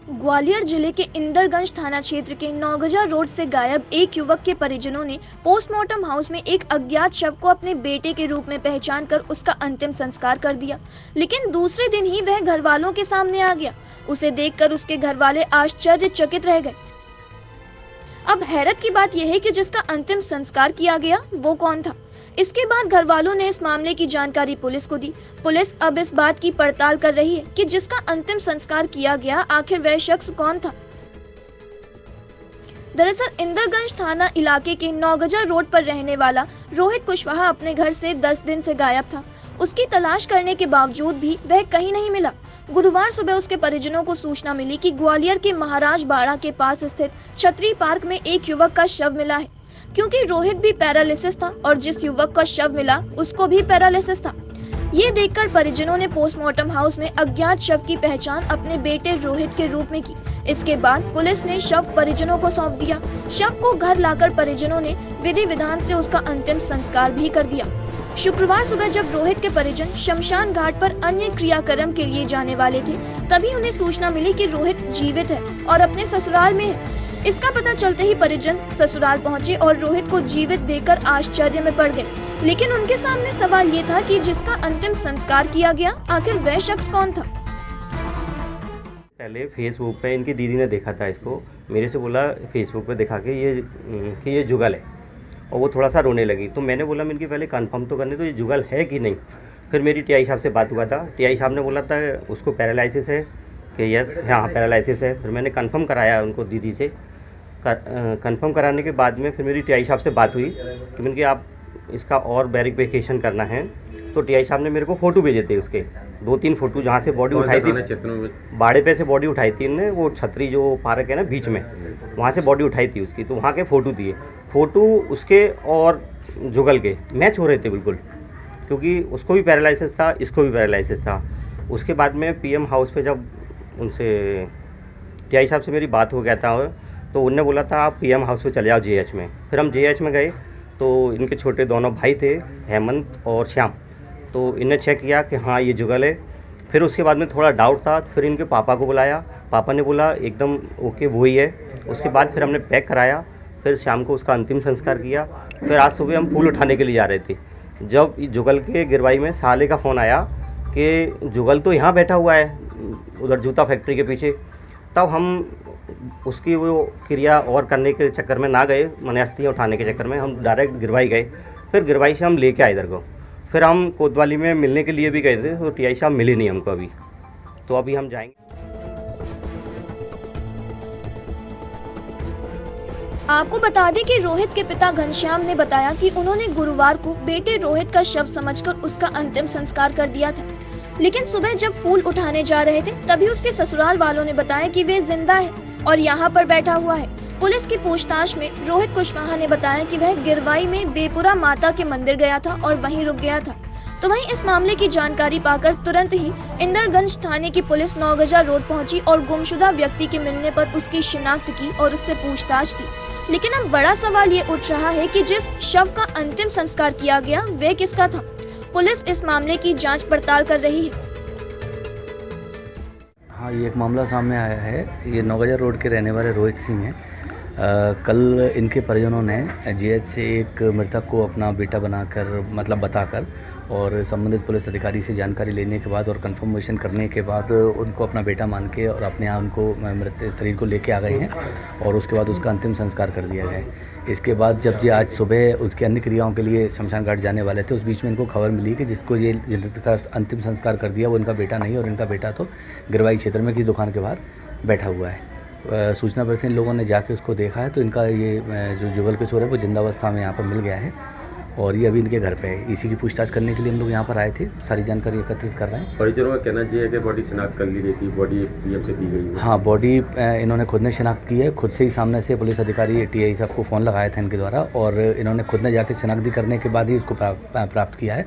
ग्वालियर जिले के इंदरगंज थाना क्षेत्र के नौगजा रोड से गायब एक युवक के परिजनों ने पोस्टमार्टम हाउस में एक अज्ञात शव को अपने बेटे के रूप में पहचान कर उसका अंतिम संस्कार कर दिया। लेकिन दूसरे दिन ही वह घर वालों के सामने आ गया। उसे देखकर उसके घर वाले आश्चर्यचकित रह गए। अब हैरत की बात यह है कि जिसका अंतिम संस्कार किया गया वो कौन था। इसके बाद घर वालों ने इस मामले की जानकारी पुलिस को दी। पुलिस अब इस बात की पड़ताल कर रही है कि जिसका अंतिम संस्कार किया गया आखिर वह शख्स कौन था। दरअसल इंदरगंज थाना इलाके के नौगजा रोड पर रहने वाला रोहित कुशवाहा अपने घर से 10 दिन से गायब था। उसकी तलाश करने के बावजूद भी वह कहीं नहीं मिला। गुरुवार सुबह उसके परिजनों को सूचना मिली कि ग्वालियर के महाराज बाड़ा के पास स्थित छतरी पार्क में एक युवक का शव मिला है। क्योंकि रोहित भी पैरालिसिस था और जिस युवक का शव मिला उसको भी पैरालिसिस था। ये देखकर परिजनों ने पोस्टमार्टम हाउस में अज्ञात शव की पहचान अपने बेटे रोहित के रूप में की। इसके बाद पुलिस ने शव परिजनों को सौंप दिया। शव को घर लाकर परिजनों ने विधि विधान से उसका अंतिम संस्कार भी कर दिया। शुक्रवार सुबह जब रोहित के परिजन शमशान घाट पर अन्य क्रियाक्रम के लिए जाने वाले थे, तभी उन्हें सूचना मिली कि रोहित जीवित है और अपने ससुराल में है। इसका पता चलते ही परिजन ससुराल पहुंचे और रोहित को जीवित देखकर आश्चर्य में पड़ गए। लेकिन उनके सामने सवाल ये था कि जिसका अंतिम संस्कार किया गया आखिर वह शख्स कौन था। पहले फेसबुक पे इनकी दीदी ने देखा था इसको, मेरे से बोला फेसबुक पे दिखा के ये जुगल है, और वो थोड़ा सा रोने लगी। तो मैंने बोला मैं इनकी पहले कंफर्म तो करने तो ये जुगल है कि नहीं। फिर मेरी टीआई साहब से बात हुआ था। टीआई साहब ने बोला था उसको पैरालिसिस है कि यस हाँ पैरालिसिस है। फिर मैंने कंफर्म कराया उनको दीदी से। कंफर्म कराने के बाद में फिर मेरी टीआई साहब से बात हुई कि मैंने कि आप इसका और वेरिफिकेशन करना है। तो टीआई साहब ने मेरे को फ़ोटो भेजे थे उसके 2-3 फ़ोटो, जहाँ से बॉडी उठाई थी बाड़े पे से बॉडी उठाई थी इनने, वो छतरी जो पार्क है ना बीच में, वहाँ से बॉडी उठाई थी उसकी। तो वहाँ के फ़ोटो दिए, फ़ोटो उसके और जुगल के मैच हो रहे थे बिल्कुल, क्योंकि उसको भी पैरालिसिस था, इसको भी पैरालिसिस था। उसके बाद में पीएम हाउस पे जब उनसे टीआई साहब से मेरी बात हो गया था, तो उनने बोला था आप पीएम हाउस पे चले जाओ जेएच में। फिर हम जेएच में गए तो इनके छोटे दोनों भाई थे, हेमंत और श्याम। तो इन्हें चेक किया कि हाँ ये जुगल है। फिर उसके बाद में थोड़ा डाउट था, फिर इनके पापा को बुलाया। पापा ने बोला एकदम ओके वही है। उसके बाद फिर हमने पैक कराया, फिर शाम को उसका अंतिम संस्कार किया। फिर आज सुबह हम फूल उठाने के लिए जा रहे थे, जब जुगल के गिरवाई में साले का फ़ोन आया कि जुगल तो यहाँ बैठा हुआ है उधर जूता फैक्ट्री के पीछे। तब हम उसकी वो क्रिया और करने के चक्कर में ना गए, मैंने अस्थियाँ उठाने के चक्कर में हम डायरेक्ट गिरवाई गए। फिर गिरवाई से हम लेके आए इधर को। फिर हम कोतवाली में मिलने के लिए भी गए थे, तो टीआई साहब मिले नहीं हमको अभी। तो अभी हम जाएंगे। आपको बता दें कि रोहित के पिता घनश्याम ने बताया कि उन्होंने गुरुवार को बेटे रोहित का शव समझकर उसका अंतिम संस्कार कर दिया था। लेकिन सुबह जब फूल उठाने जा रहे थे, तभी उसके ससुराल वालों ने बताया कि वे जिंदा है और यहाँ पर बैठा हुआ है। पुलिस की पूछताछ में रोहित कुशवाहा ने बताया कि वह गिरवाई में बेपुरा माता के मंदिर गया था और वहीं रुक गया था। तो वहीं इस मामले की जानकारी पाकर तुरंत ही इंदरगंज थाने की पुलिस नौगजा रोड पहुंची और गुमशुदा व्यक्ति के मिलने पर उसकी शिनाख्त की और उससे पूछताछ की। लेकिन अब बड़ा सवाल ये उठ रहा है कि जिस शव का अंतिम संस्कार किया गया वह किसका था। पुलिस इस मामले की जांच पड़ताल कर रही है। हाँ, ये एक मामला सामने आया है। ये नौगजा रोड के रहने वाले रोहित सिंह हैं। कल इनके परिजनों ने जेएच से एक मृतक को अपना बेटा बताकर और संबंधित पुलिस अधिकारी से जानकारी लेने के बाद और कंफर्मेशन करने के बाद उनको अपना बेटा मान के और अपने यहाँ उनको मृत शरीर को लेके आ गए हैं और उसके बाद उसका अंतिम संस्कार कर दिया गया है। इसके बाद जब ये आज सुबह उसकी अन्य क्रियाओं के लिए शमशान घाट जाने वाले थे, उस बीच में इनको खबर मिली कि जिसका अंतिम संस्कार कर दिया वो इनका बेटा नहीं, और इनका बेटा तो गिरवाई क्षेत्र में की दुकान के बाहर बैठा हुआ है। सूचना पर से इन लोगों ने जाके उसको देखा है, तो इनका ये जो जुगल किशोर है वो जिंदावस्था में यहाँ पर मिल गया है और ये अभी इनके घर पे है। इसी की पूछताछ करने के लिए हम लोग यहाँ पर आए थे, सारी जानकारी एकत्रित कर रहे हैं। परिजनों का कहना ये है कि बॉडी शिनाख्त कर ली गई थी, बॉडी पीएम से दी गई है। हाँ, बॉडी इन्होंने खुद ने शिनाख्त की है। खुद से ही सामने से पुलिस अधिकारी टीआई साहब को फ़ोन लगाया था इनके द्वारा, और इन्होंने खुद ने जाके शिनाख्त करने के बाद ही उसको प्राप्त किया है।